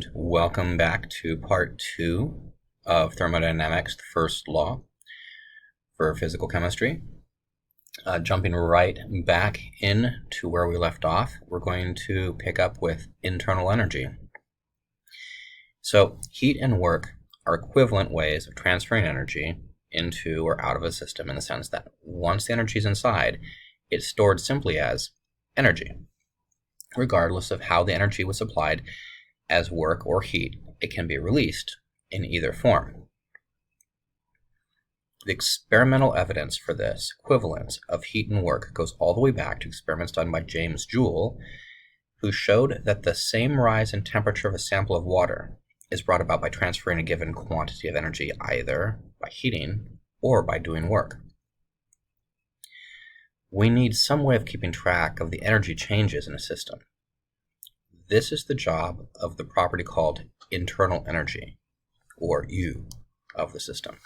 and welcome back to part 2 of thermodynamics, the first law for physical chemistry. Jumping right back in to where we left off, we're going to pick up with internal energy. So heat and work are equivalent ways of transferring energy into or out of a system, in the sense that once the energy is inside, it's stored simply as energy. Regardless of how the energy was supplied as work or heat, it can be released in either form. The experimental evidence for this equivalence of heat and work goes all the way back to experiments done by James Joule, who showed that the same rise in temperature of a sample of water is brought about by transferring a given quantity of energy either by heating or by doing work. We need some way of keeping track of the energy changes in a system. This is the job of the property called internal energy, or U, of the system.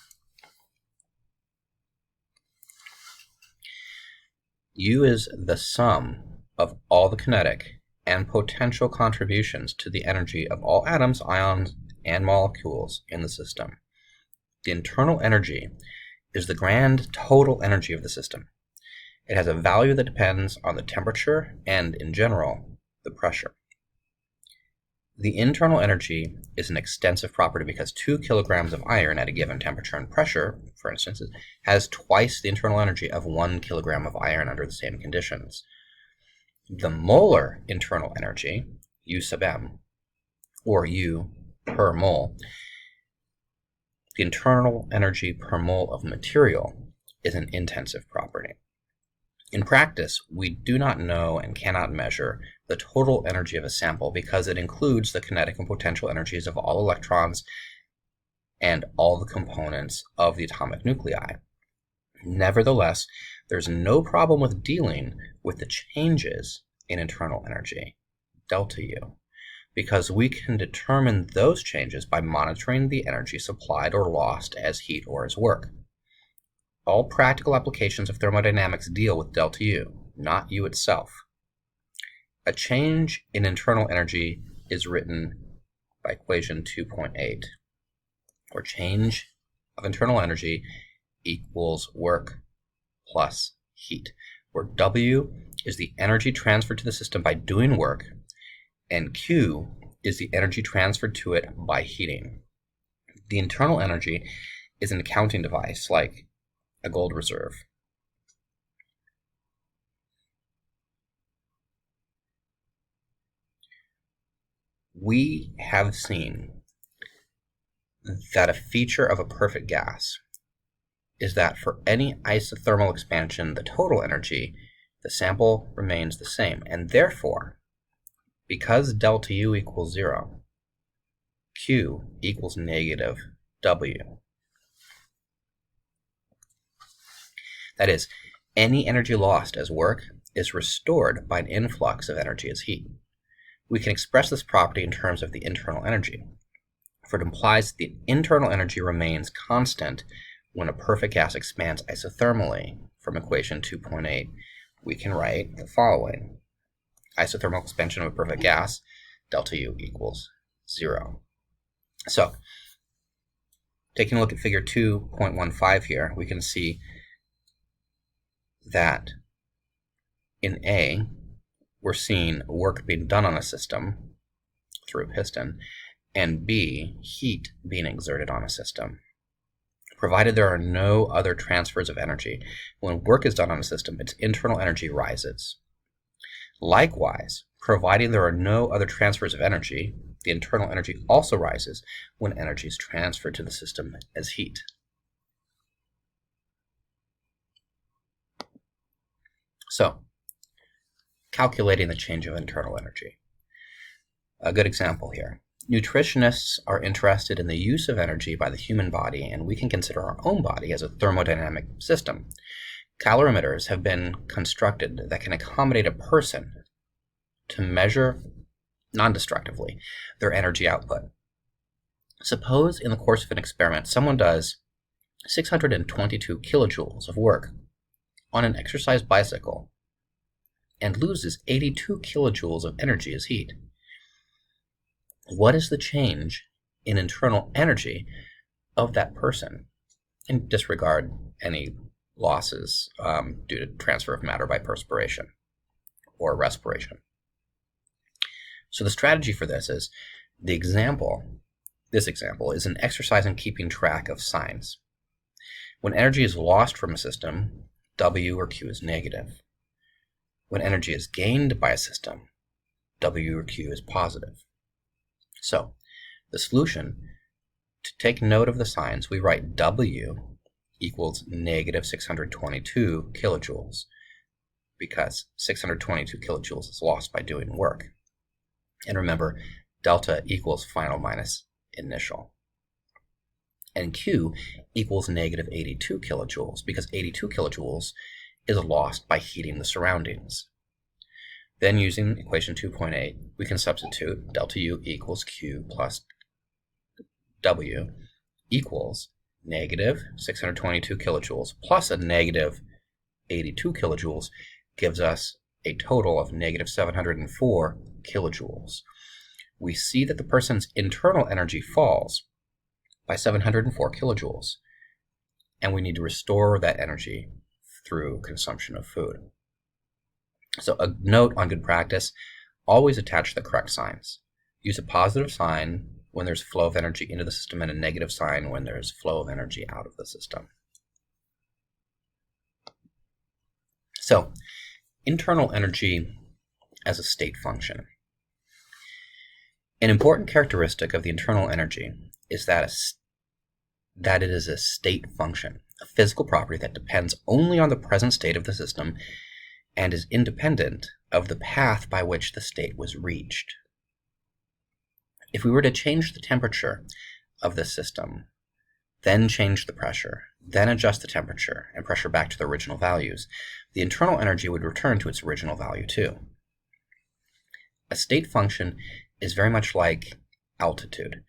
U is the sum of all the kinetic and potential contributions to the energy of all atoms, ions, and molecules in the system. The internal energy is the grand total energy of the system. It has a value that depends on the temperature and, in general, the pressure. The internal energy is an extensive property because 2 kilograms of iron at a given temperature and pressure, for instance, has twice the internal energy of 1 kilogram of iron under the same conditions. The molar internal energy, U sub m, or U per mole, the internal energy per mole of material, is an intensive property. In practice, we do not know and cannot measure the total energy of a sample because it includes the kinetic and potential energies of all electrons and all the components of the atomic nuclei. Nevertheless, there's no problem with dealing with the changes in internal energy, delta U, because we can determine those changes by monitoring the energy supplied or lost as heat or as work. All practical applications of thermodynamics deal with delta U, not U itself. A change in internal energy is written by equation 2.8, where change of internal energy equals work plus heat, where W is the energy transferred to the system by doing work, and Q is the energy transferred to it by heating. The internal energy is an accounting device like a gold reserve. We have seen that a feature of a perfect gas is that for any isothermal expansion, the total energy, the sample remains the same, and therefore, because delta U equals 0, Q equals negative W. That is, any energy lost as work is restored by an influx of energy as heat. We can express this property in terms of the internal energy, for it implies that the internal energy remains constant when a perfect gas expands isothermally. From equation 2.8, we can write the following. Isothermal expansion of a perfect gas, delta U equals 0. So, taking a look at figure 2.15 here, we can see that in A, we're seeing work being done on a system through a piston, and B, heat being exerted on a system. Provided there are no other transfers of energy, when work is done on a system, its internal energy rises. Likewise, providing there are no other transfers of energy, the internal energy also rises when energy is transferred to the system as heat. So, calculating the change of internal energy. A good example here. Nutritionists are interested in the use of energy by the human body, and we can consider our own body as a thermodynamic system. Calorimeters have been constructed that can accommodate a person to measure non-destructively their energy output. Suppose in the course of an experiment someone does 622 kilojoules of work on an exercise bicycle and loses 82 kilojoules of energy as heat. what is the change in internal energy of that person, and disregard any losses due to transfer of matter by perspiration or respiration. So the strategy for this is this example is an exercise in keeping track of signs. When energy is lost from a system, W or Q is negative. When energy is gained by a system, W or Q is positive. So the solution, to take note of the signs, we write W equals negative 622 kilojoules, because 622 kilojoules is lost by doing work. And remember, delta equals final minus initial. And Q equals negative 82 kilojoules, because 82 kilojoules is lost by heating the surroundings. Then using equation 2.8, we can substitute delta U equals Q plus W equals negative 622 kilojoules plus a negative 82 kilojoules gives us a total of negative 704 kilojoules. We see that the person's internal energy falls by 704 kilojoules, and we need to restore that energy through consumption of food. So a note on good practice, always attach the correct signs. Use a positive sign when there's flow of energy into the system and a negative sign when there's flow of energy out of the system. So, internal energy as a state function. An important characteristic of the internal energy is that it is a state function, a physical property that depends only on the present state of the system and is independent of the path by which the state was reached. If we were to change the temperature of the system, then change the pressure, then adjust the temperature and pressure back to the original values, the internal energy would return to its original value too. A state function is very much like altitude.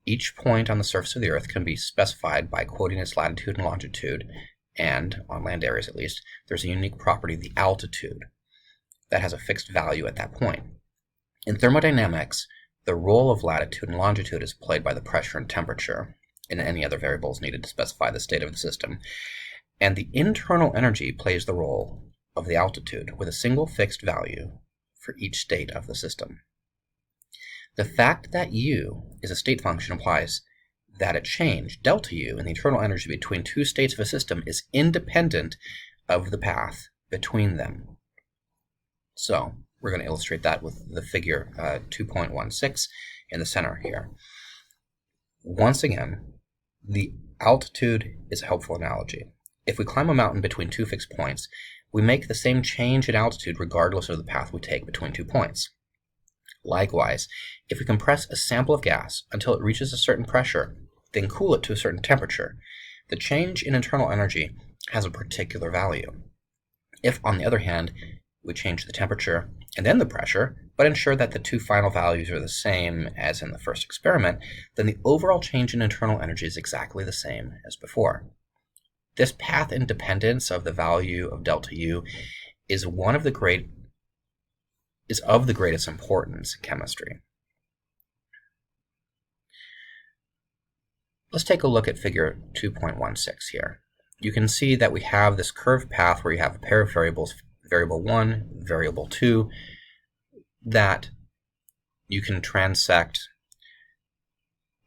Each point on the surface of the Earth can be specified by quoting its latitude and longitude, and, on land areas at least, there's a unique property, the altitude, that has a fixed value at that point. In thermodynamics, the role of latitude and longitude is played by the pressure and temperature, and any other variables needed to specify the state of the system, and the internal energy plays the role of the altitude with a single fixed value for each state of the system. The fact that U is a state function implies that a change, delta U, in the internal energy between two states of a system is independent of the path between them. So we're going to illustrate that with the figure 2.16 in the center here. Once again, the altitude is a helpful analogy. If we climb a mountain between two fixed points, we make the same change in altitude regardless of the path we take between 2 points. Likewise, if we compress a sample of gas until it reaches a certain pressure, then cool it to a certain temperature, the change in internal energy has a particular value. If, on the other hand, we change the temperature and then the pressure, but ensure that the two final values are the same as in the first experiment, then the overall change in internal energy is exactly the same as before. This path independence of the value of delta U is of the greatest importance in chemistry. Let's take a look at figure 2.16 here. You can see that we have this curved path where you have a pair of variables, variable 1, variable 2, that you can transect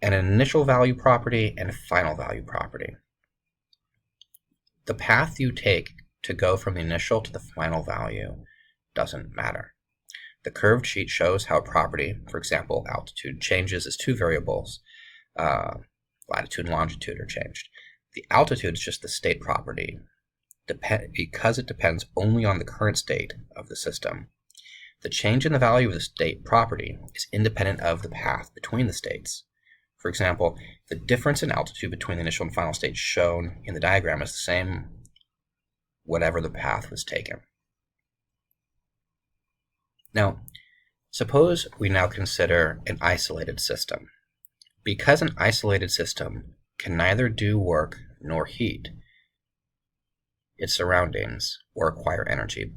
an initial value property and a final value property. The path you take to go from the initial to the final value doesn't matter. The curved sheet shows how a property, for example, altitude, changes as two variables, latitude and longitude, are changed. The altitude is just the state property, because it depends only on the current state of the system. The change in the value of the state property is independent of the path between the states. For example, the difference in altitude between the initial and final states shown in the diagram is the same whatever the path was taken. Now, suppose we now consider an isolated system. Because an isolated system can neither do work nor heat its surroundings or acquire energy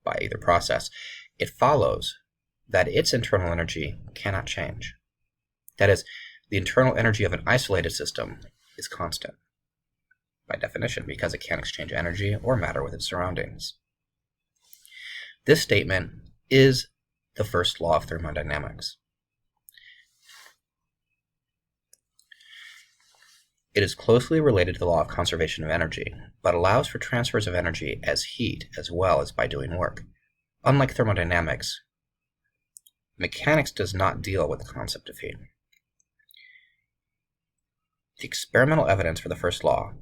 by either process, it follows that its internal energy cannot change. That is, the internal energy of an isolated system is constant, by definition, because it can't exchange energy or matter with its surroundings. This statement is the first law of thermodynamics. It is closely related to the law of conservation of energy, but allows for transfers of energy as heat as well as by doing work. Unlike thermodynamics, mechanics does not deal with the concept of heat. The experimental evidence for the first law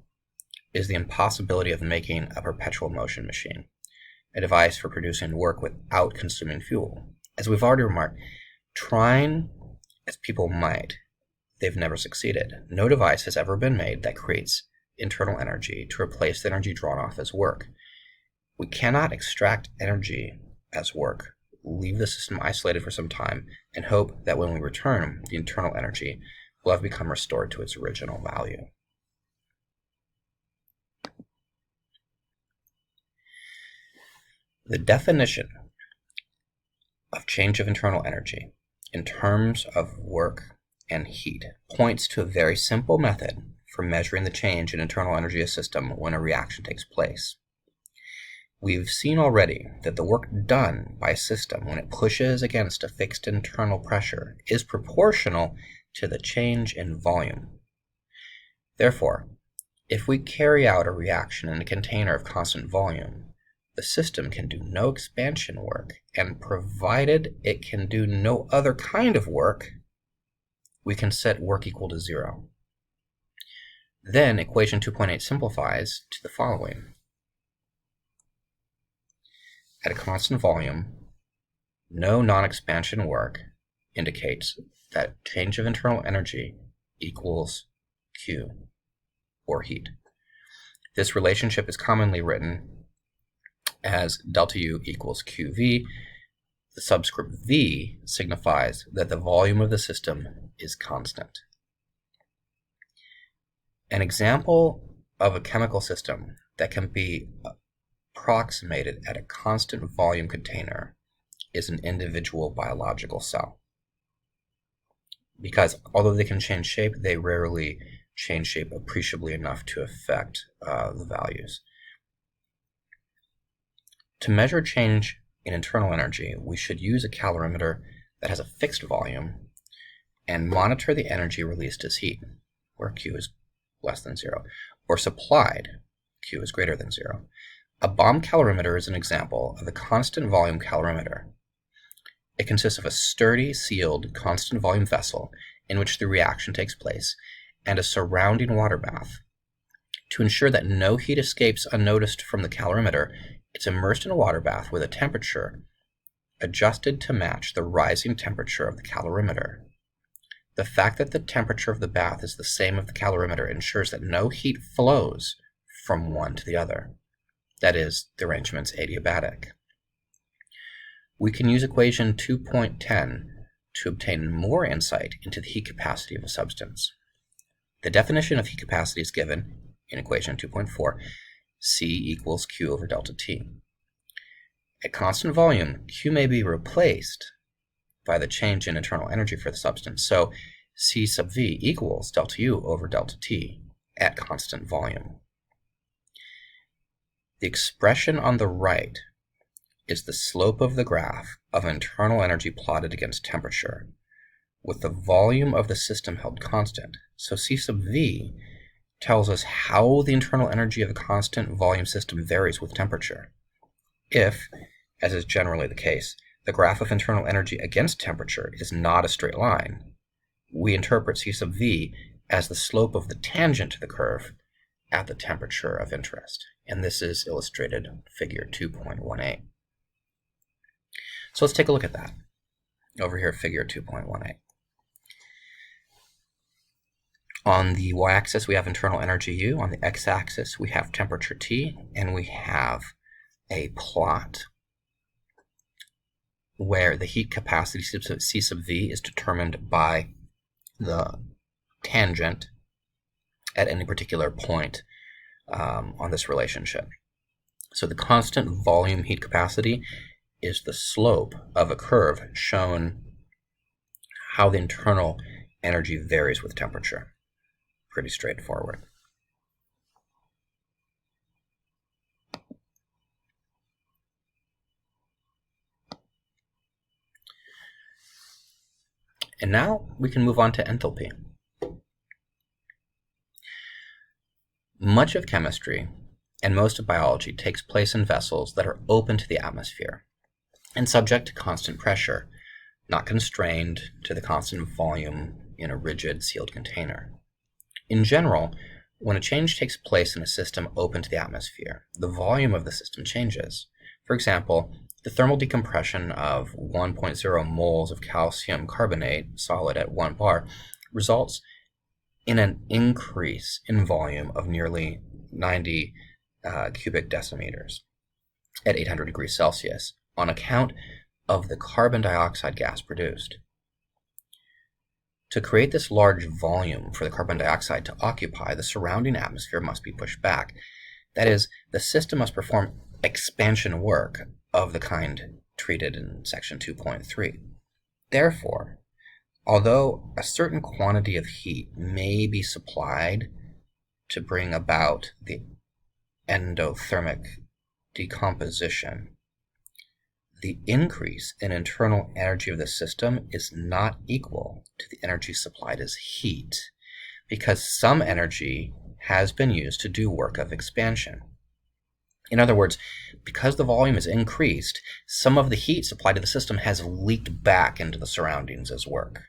is the impossibility of making a perpetual motion machine, a device for producing work without consuming fuel. As we've already remarked, trying as people might, they've never succeeded. No device has ever been made that creates internal energy to replace the energy drawn off as work. We cannot extract energy as work, leave the system isolated for some time, and hope that when we return, the internal energy will have become restored to its original value. The definition of change of internal energy in terms of work and heat points to a very simple method for measuring the change in internal energy of a system when a reaction takes place. We've seen already that the work done by a system when it pushes against a fixed internal pressure is proportional to the change in volume. Therefore, if we carry out a reaction in a container of constant volume, the system can do no expansion work, and provided it can do no other kind of work, we can set work equal to 0. Then equation 2.8 simplifies to the following. At a constant volume, no non-expansion work indicates that change of internal energy equals Q, or heat. This relationship is commonly written as delta U equals QV. The subscript V signifies that the volume of the system is constant. An example of a chemical system that can be approximated at a constant volume container is an individual biological cell. Because although they can change shape, they rarely change shape appreciably enough to affect the values. To measure change in internal energy, we should use a calorimeter that has a fixed volume and monitor the energy released as heat, where Q is less than 0, or supplied, Q is greater than 0. A bomb calorimeter is an example of a constant volume calorimeter. It consists of a sturdy, sealed, constant volume vessel in which the reaction takes place and a surrounding water bath. To ensure that no heat escapes unnoticed from the calorimeter, it's immersed in a water bath with a temperature adjusted to match the rising temperature of the calorimeter. The fact that the temperature of the bath is the same as the calorimeter ensures that no heat flows from one to the other. That is, the arrangement's adiabatic. We can use equation 2.10 to obtain more insight into the heat capacity of a substance. The definition of heat capacity is given in equation 2.4, C equals Q over delta T. At constant volume, Q may be replaced by the change in internal energy for the substance, so C sub V equals delta U over delta T at constant volume. The expression on the right is the slope of the graph of internal energy plotted against temperature, with the volume of the system held constant. So C sub V tells us how the internal energy of a constant volume system varies with temperature. If, as is generally the case, the graph of internal energy against temperature is not a straight line, we interpret C sub V as the slope of the tangent to the curve at the temperature of interest. And this is illustrated in figure 2.18. So let's take a look at that. Over here, figure 2.18. On the y-axis, we have internal energy U. On the x-axis, we have temperature T, and we have a plot where the heat capacity C sub V is determined by the tangent at any particular point on this relationship. So the constant volume heat capacity is the slope of a curve showing how the internal energy varies with temperature. Pretty straightforward. And now we can move on to enthalpy. Much of chemistry and most of biology takes place in vessels that are open to the atmosphere and subject to constant pressure, not constrained to the constant volume in a rigid sealed container. In general, when a change takes place in a system open to the atmosphere, the volume of the system changes. For example, the thermal decompression of 1.0 moles of calcium carbonate solid at 1 bar results in an increase in volume of nearly 90 cubic decimeters at 800 degrees Celsius on account of the carbon dioxide gas produced. To create this large volume for the carbon dioxide to occupy, the surrounding atmosphere must be pushed back. That is, the system must perform expansion work of the kind treated in section 2.3. Therefore, although a certain quantity of heat may be supplied to bring about the endothermic decomposition, the increase in internal energy of the system is not equal to the energy supplied as heat, because some energy has been used to do work of expansion. In other words, because the volume is increased, some of the heat supplied to the system has leaked back into the surroundings as work.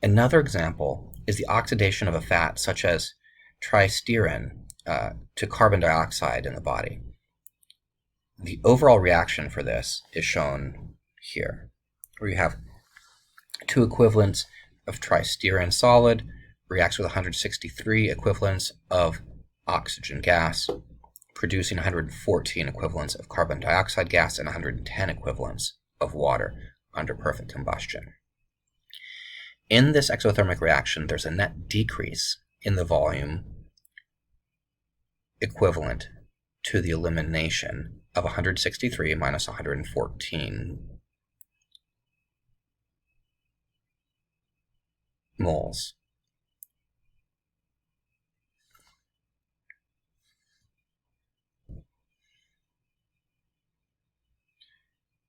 Another example is the oxidation of a fat such as tristyrene to carbon dioxide in the body. The overall reaction for this is shown here, where you have two equivalents of tristyrene solid reacts with 163 equivalents of oxygen gas, producing 114 equivalents of carbon dioxide gas and 110 equivalents of water under perfect combustion. In this exothermic reaction, there's a net decrease in the volume equivalent to the elimination of 163 minus 114 moles.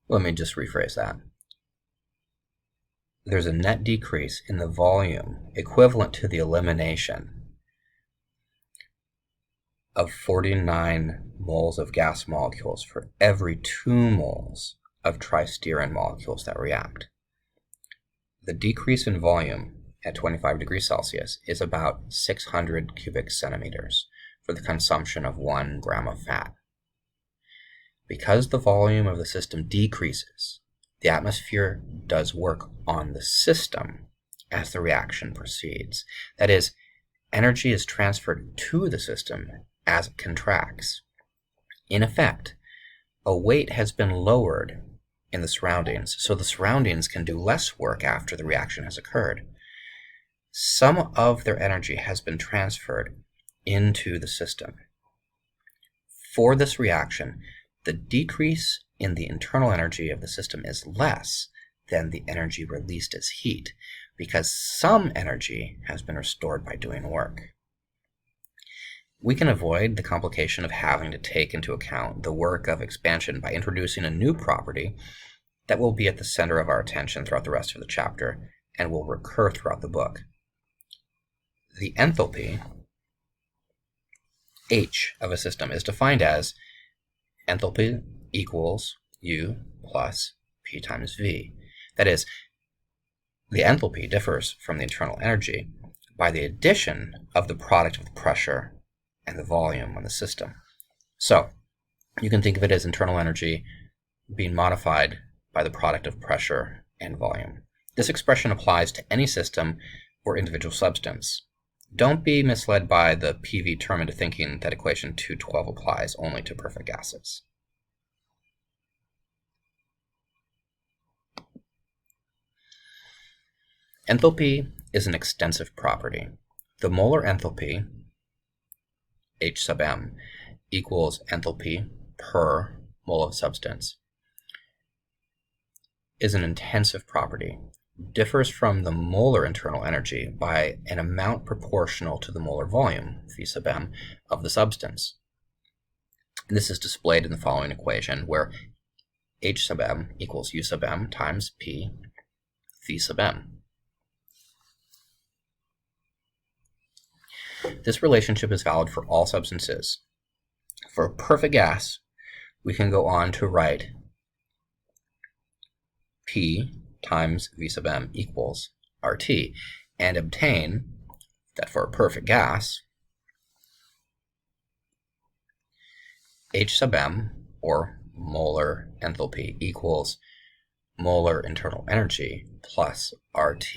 Let me just rephrase that. There's a net decrease in the volume equivalent to the elimination of 49 moles of gas molecules for every 2 moles of tristyrene molecules that react. The decrease in volume at 25 degrees Celsius is about 600 cubic centimeters for the consumption of 1 gram of fat. Because the volume of the system decreases, the atmosphere does work on the system as the reaction proceeds. That is, energy is transferred to the system as it contracts. In effect, a weight has been lowered in the surroundings, so the surroundings can do less work after the reaction has occurred. Some of their energy has been transferred into the system. For this reaction, the decrease in the internal energy of the system is less than the energy released as heat, because some energy has been restored by doing work. We can avoid the complication of having to take into account the work of expansion by introducing a new property that will be at the center of our attention throughout the rest of the chapter and will recur throughout the book. The enthalpy, H, of a system is defined as enthalpy equals U plus P times V. That is, the enthalpy differs from the internal energy by the addition of the product of the pressure and the volume on the system. So, you can think of it as internal energy being modified by the product of pressure and volume. This expression applies to any system or individual substance. Don't be misled by the PV term into thinking that equation 212 applies only to perfect gases. Enthalpy is an extensive property. The molar enthalpy, H sub m, equals enthalpy per mole of substance, is an intensive property. differs from the molar internal energy by an amount proportional to the molar volume, V sub m, of the substance. And this is displayed in the following equation, where H sub m equals U sub m times P V sub m. This relationship is valid for all substances. For a perfect gas, we can go on to write P times V sub m equals RT and obtain that for a perfect gas, H sub m, or molar enthalpy, equals molar internal energy plus RT.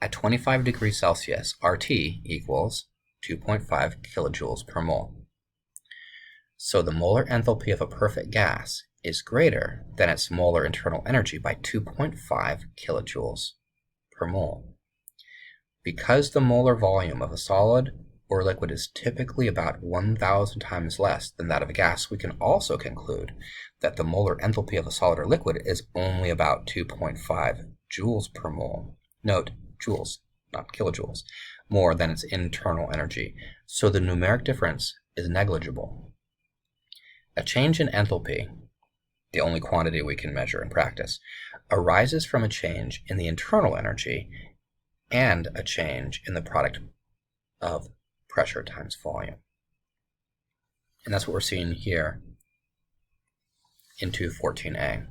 At 25 degrees Celsius, RT equals 2.5 kilojoules per mole. So the molar enthalpy of a perfect gas is greater than its molar internal energy by 2.5 kilojoules per mole. Because the molar volume of a solid or liquid is typically about 1,000 times less than that of a gas, we can also conclude that the molar enthalpy of a solid or liquid is only about 2.5 joules per mole. Note, joules, not kilojoules, more than its internal energy, so the numeric difference is negligible. A change in enthalpy, the only quantity we can measure in practice, arises from a change in the internal energy and a change in the product of pressure times volume. And that's what we're seeing here in 214a,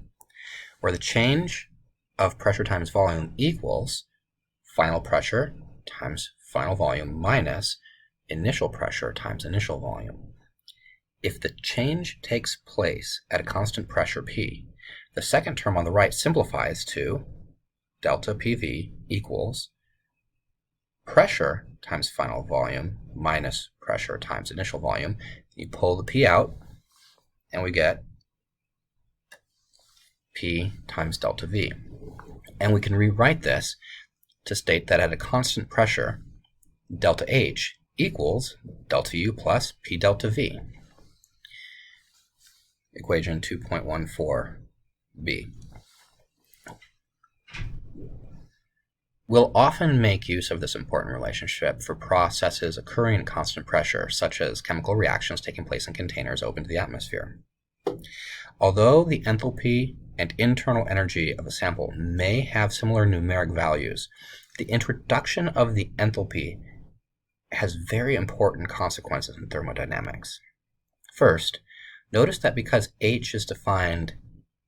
where the change of pressure times volume equals final pressure times final volume minus initial pressure times initial volume. If the change takes place at a constant pressure P, the second term on the right simplifies to delta PV equals pressure times final volume minus pressure times initial volume. You pull the P out, and we get P times delta V. And we can rewrite this to state that at a constant pressure, delta H equals delta U plus P delta V. Equation 2.14b. We'll often make use of this important relationship for processes occurring at constant pressure, such as chemical reactions taking place in containers open to the atmosphere. Although the enthalpy and internal energy of a sample may have similar numeric values, the introduction of the enthalpy has very important consequences in thermodynamics. First, notice that because H is defined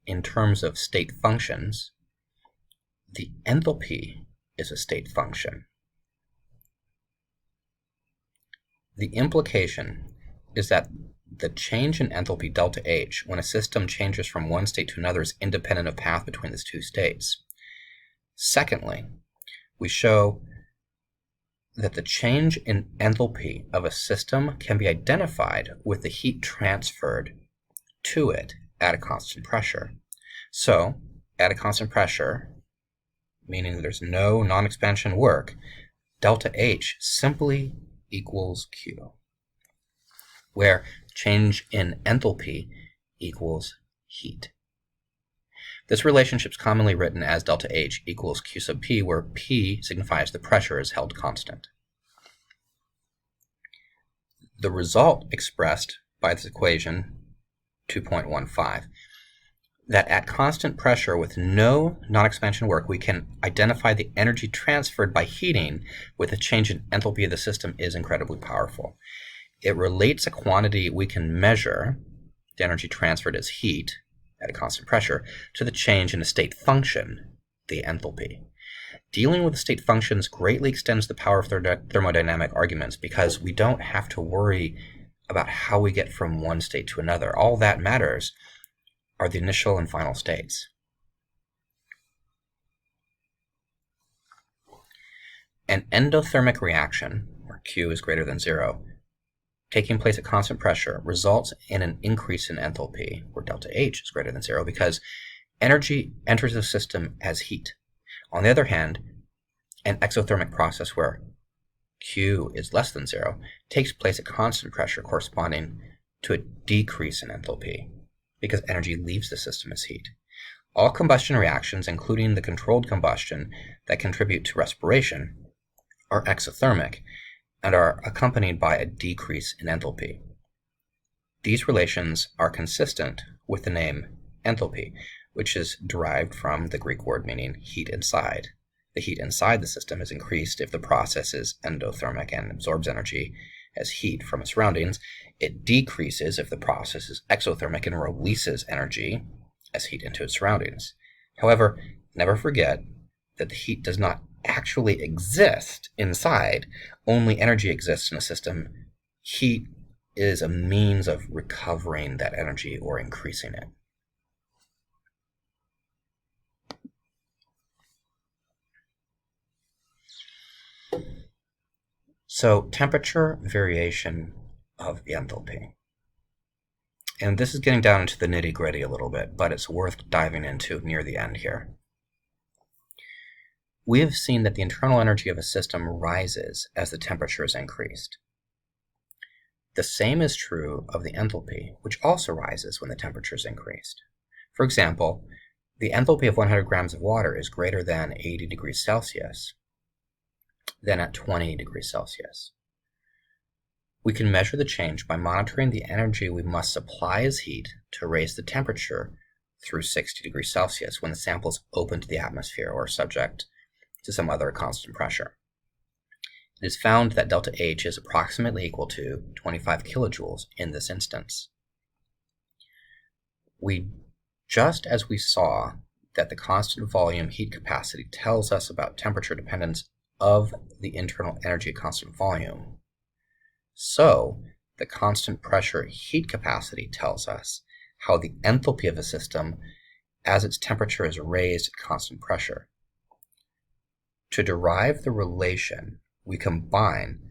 in terms of state functions, the enthalpy is a state function. The implication is that the change in enthalpy delta H when a system changes from one state to another is independent of path between these two states. Secondly, we show that the change in enthalpy of a system can be identified with the heat transferred to it at a constant pressure. So, at a constant pressure, meaning there's no non-expansion work, delta H simply equals Q, where change in enthalpy equals heat. This relationship is commonly written as delta H equals Q sub P, where P signifies the pressure is held constant. The result expressed by this equation, 2.15, that at constant pressure with no non-expansion work, we can identify the energy transferred by heating with a change in enthalpy of the system is incredibly powerful. It relates a quantity we can measure, the energy transferred as heat at a constant pressure, to the change in a state function, the enthalpy. Dealing with the state functions greatly extends the power of thermodynamic arguments because we don't have to worry about how we get from one state to another. All that matters are the initial and final states. An endothermic reaction, where Q is greater than 0, taking place at constant pressure, results in an increase in enthalpy, where delta H is greater than 0, because energy enters the system as heat. On the other hand, an exothermic process where Q is less than 0 takes place at constant pressure, corresponding to a decrease in enthalpy, because energy leaves the system as heat. All combustion reactions, including the controlled combustion that contribute to respiration, are exothermic and are accompanied by a decrease in enthalpy. These relations are consistent with the name enthalpy, which is derived from the Greek word meaning heat inside. The heat inside the system is increased if the process is endothermic and absorbs energy as heat from its surroundings. It decreases if the process is exothermic and releases energy as heat into its surroundings. However, never forget that the heat does not actually exist inside, only energy exists in a system. Heat is a means of recovering that energy or increasing it. So, temperature variation of enthalpy. And this is getting down into the nitty-gritty a little bit, but it's worth diving into near the end here. We have seen that the internal energy of a system rises as the temperature is increased. The same is true of the enthalpy, which also rises when the temperature is increased. For example, the enthalpy of 100 grams of water is greater than 80 degrees Celsius than at 20 degrees Celsius. We can measure the change by monitoring the energy we must supply as heat to raise the temperature through 60 degrees Celsius when the sample is open to the atmosphere or subject to some other constant pressure. It is found that delta H is approximately equal to 25 kilojoules in this instance. Just as we saw that the constant volume heat capacity tells us about temperature dependence of the internal energy at constant volume, so the constant pressure heat capacity tells us how the enthalpy of a system as its temperature is raised at constant pressure. To derive the relation, we combine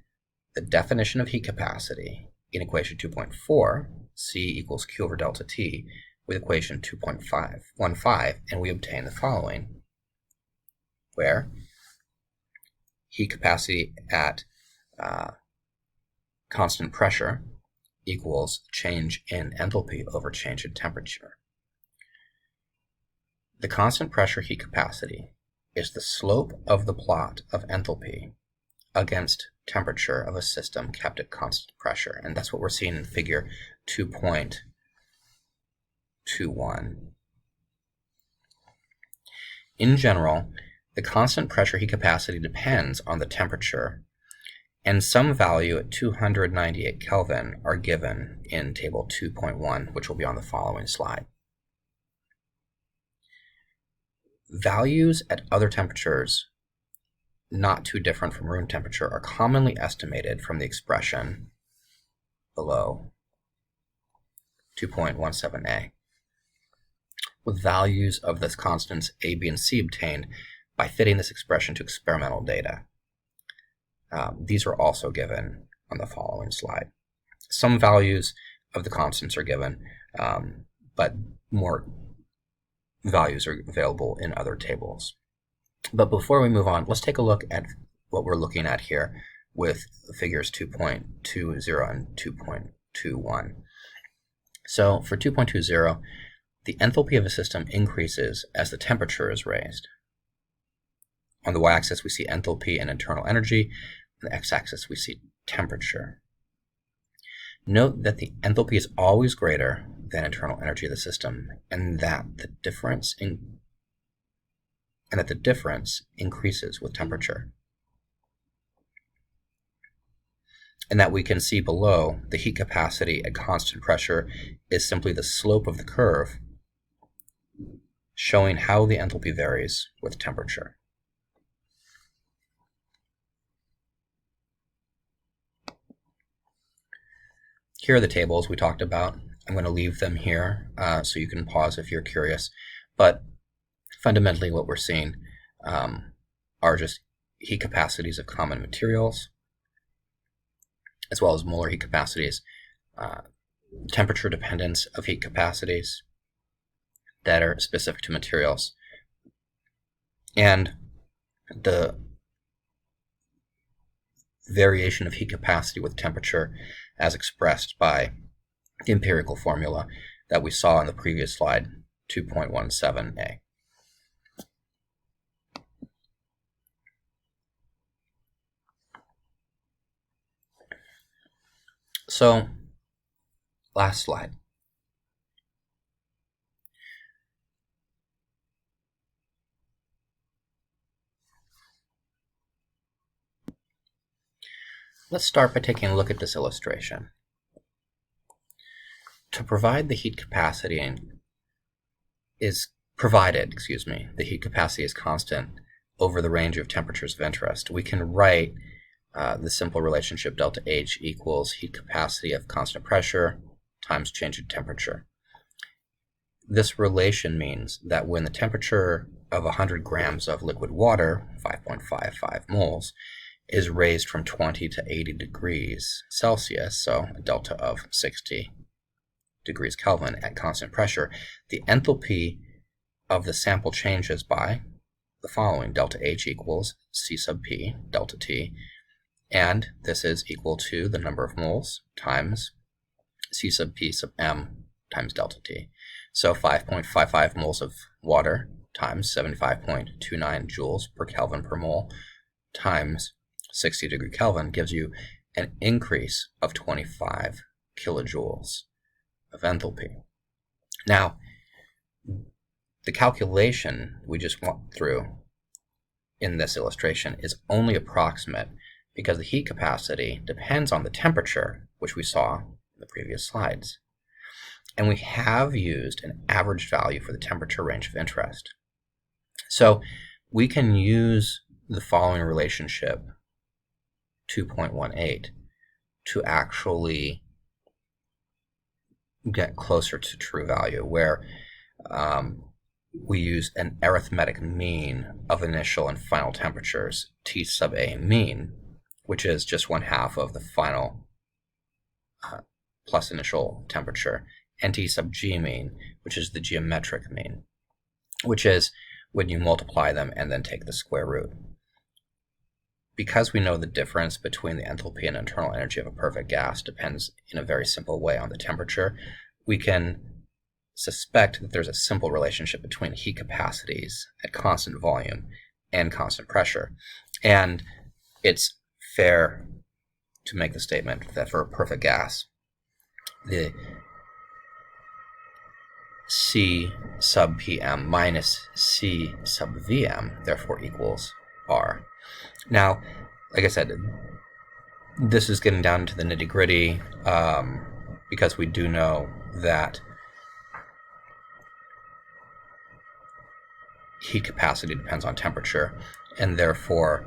the definition of heat capacity in equation 2.4, C equals Q over delta T, with equation 2.15, and we obtain the following, where heat capacity at constant pressure equals change in enthalpy over change in temperature. The constant pressure heat capacity is the slope of the plot of enthalpy against temperature of a system kept at constant pressure, and that's what we're seeing in figure 2.21. In general, the constant pressure heat capacity depends on the temperature, and some value at 298 Kelvin are given in table 2.1, which will be on the following slide. Values at other temperatures not too different from room temperature are commonly estimated from the expression below 2.17a, with values of the constants a, b, and c obtained by fitting this expression to experimental data. These are also given on the following slide. Some values of the constants are given, but more values are available in other tables. But before we move on, let's take a look at what we're looking at here with figures 2.20 and 2.21. So for 2.20, the enthalpy of a system increases as the temperature is raised. On the y-axis, we see enthalpy and internal energy. On the x-axis, we see temperature. Note that the enthalpy is always greater than internal energy of the system, and that the difference increases with temperature. And that we can see below, the heat capacity at constant pressure is simply the slope of the curve, showing how the enthalpy varies with temperature. Here are the tables we talked about. I'm going to leave them here so you can pause if you're curious. But fundamentally what we're seeing are just heat capacities of common materials, as well as molar heat capacities, temperature dependence of heat capacities that are specific to materials, and the variation of heat capacity with temperature as expressed by the empirical formula that we saw in the previous slide 2.17a. So, last slide. Let's start by taking a look at this illustration. To provide the heat capacity the heat capacity is constant over the range of temperatures of interest, we can write the simple relationship delta H equals heat capacity of constant pressure times change in temperature. This relation means that when the temperature of 100 grams of liquid water, 5.55 moles, is raised from 20 to 80 degrees Celsius, so a delta of 60 degrees Kelvin at constant pressure, the enthalpy of the sample changes by the following: delta H equals C sub P delta T, and this is equal to the number of moles times C sub P sub M times delta T. So 5.55 moles of water times 75.29 joules per Kelvin per mole times 60 degree Kelvin gives you an increase of 25 kilojoules of enthalpy. Now, the calculation we just went through in this illustration is only approximate because the heat capacity depends on the temperature, which we saw in the previous slides. And we have used an average value for the temperature range of interest. So we can use the following relationship, 2.18, to actually get closer to true value, where we use an arithmetic mean of initial and final temperatures, T sub A mean, which is just 1/2 of the final plus initial temperature, and T sub G mean, which is the geometric mean, which is when you multiply them and then take the square root. Because we know the difference between the enthalpy and internal energy of a perfect gas depends in a very simple way on the temperature, we can suspect that there's a simple relationship between heat capacities at constant volume and constant pressure. And it's fair to make the statement that for a perfect gas, the C sub Pm minus C sub Vm therefore equals R. Now, like I said, this is getting down to the nitty-gritty because we do know that heat capacity depends on temperature, and therefore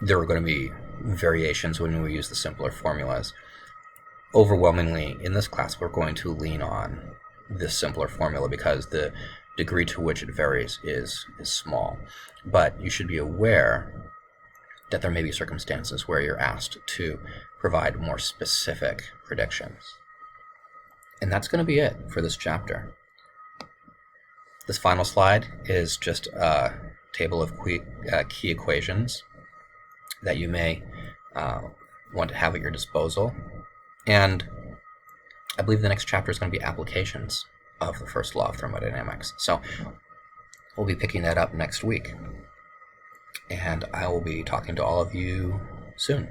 there are going to be variations when we use the simpler formulas. Overwhelmingly, in this class, we're going to lean on this simpler formula because the degree to which it varies is small. But you should be aware that there may be circumstances where you're asked to provide more specific predictions. And that's going to be it for this chapter. This final slide is just a table of key equations that you may want to have at your disposal. And I believe the next chapter is going to be applications of the first law of thermodynamics. So we'll be picking that up next week. And I will be talking to all of you soon.